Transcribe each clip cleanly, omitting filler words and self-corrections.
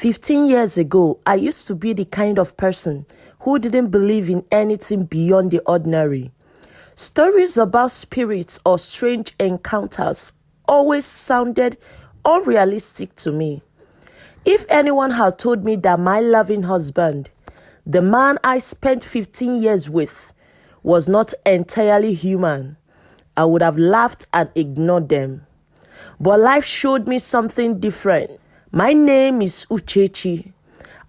15 years ago, I used to be the kind of person who didn't believe in anything beyond the ordinary. Stories about spirits or strange encounters always sounded unrealistic to me. If anyone had told me that my loving husband, the man I spent 15 years with, was not entirely human, I would have laughed and ignored them. But life showed me something different. My name is Uchechi.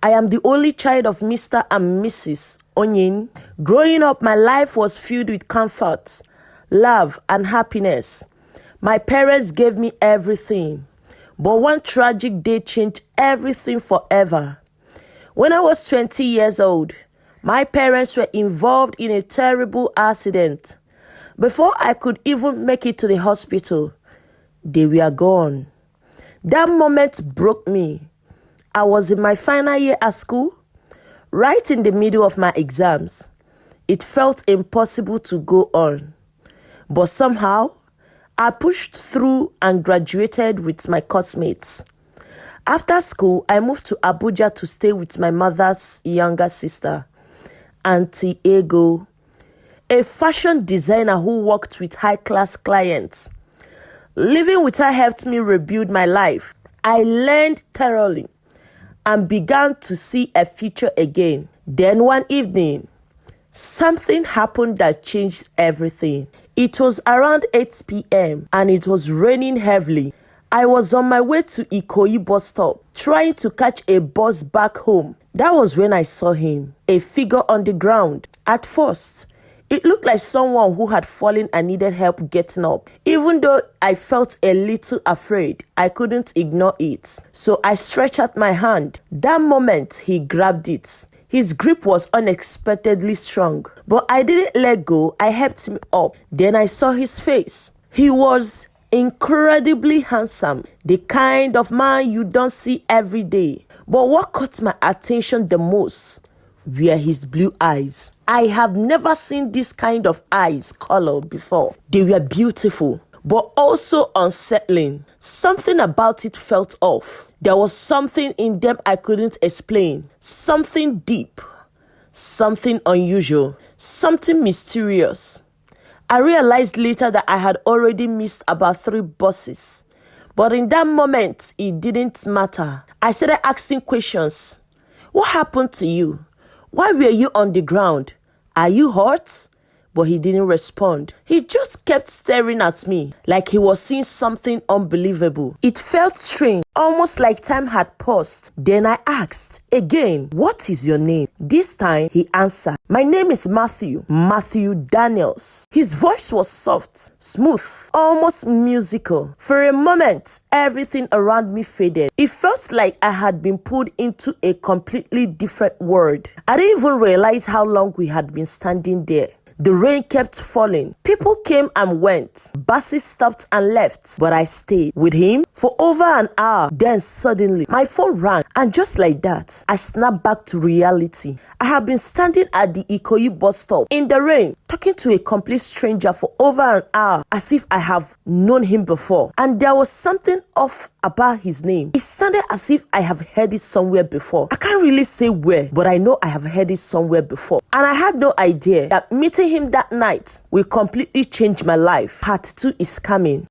I am the only child of Mr. and Mrs. Onyin. Growing up, my life was filled with comfort, love, and happiness. My parents gave me everything. But one tragic day changed everything forever. When I was 20 years old, my parents were involved in a terrible accident. Before I could even make it to the hospital, they were gone. That moment broke me. I was in my final year at school, right in the middle of my exams. It felt impossible to go on. But somehow, I pushed through and graduated with my classmates. After school, I moved to Abuja to stay with my mother's younger sister, Auntie Ego, a fashion designer who worked with high-class clients. Living with her helped me rebuild my life. I learned thoroughly and began to see a future again. Then one evening, something happened that changed everything. It was around 8 p.m. and it was raining heavily. I was on my way to Ikoyi bus stop, trying to catch a bus back home. That was when I saw him, a figure on the ground. At first, it looked like someone who had fallen and needed help getting up. Even though I felt a little afraid, I couldn't ignore it. So I stretched out my hand. That moment, he grabbed it. His grip was unexpectedly strong, but I didn't let go. I helped him up. Then I saw his face. He was incredibly handsome, the kind of man you don't see every day. But what caught my attention the most were his blue eyes. I have never seen this kind of eyes color before. They were beautiful, but also unsettling. Something about it felt off. There was something in them I couldn't explain. Something deep, something unusual, something mysterious. I realized later that I had already missed about 3 buses. But in that moment, it didn't matter. I started asking questions. What happened to you? Why were you on the ground? Are you hurt? But he didn't respond. He just kept staring at me like he was seeing something unbelievable. It felt strange, almost like time had paused. Then I asked again, "What is your name?" This time he answered, "My name is Matthew Daniels." His voice was soft, smooth, almost musical. For a moment, everything around me faded. It felt like I had been pulled into a completely different world. I didn't even realize how long we had been standing there. The rain kept falling. People came and went. Buses stopped and left. But I stayed with him for over an hour. Then suddenly, my phone rang. And just like that, I snapped back to reality. I had been standing at the Ikoyi bus stop in the rain, talking to a complete stranger for over an hour, as if I have known him before. And there was something off about his name. It sounded as if I have heard it somewhere before. I can't really say where, but I know I have heard it somewhere before. And I had no idea that meeting him that night will completely change my life. Part 2 is coming.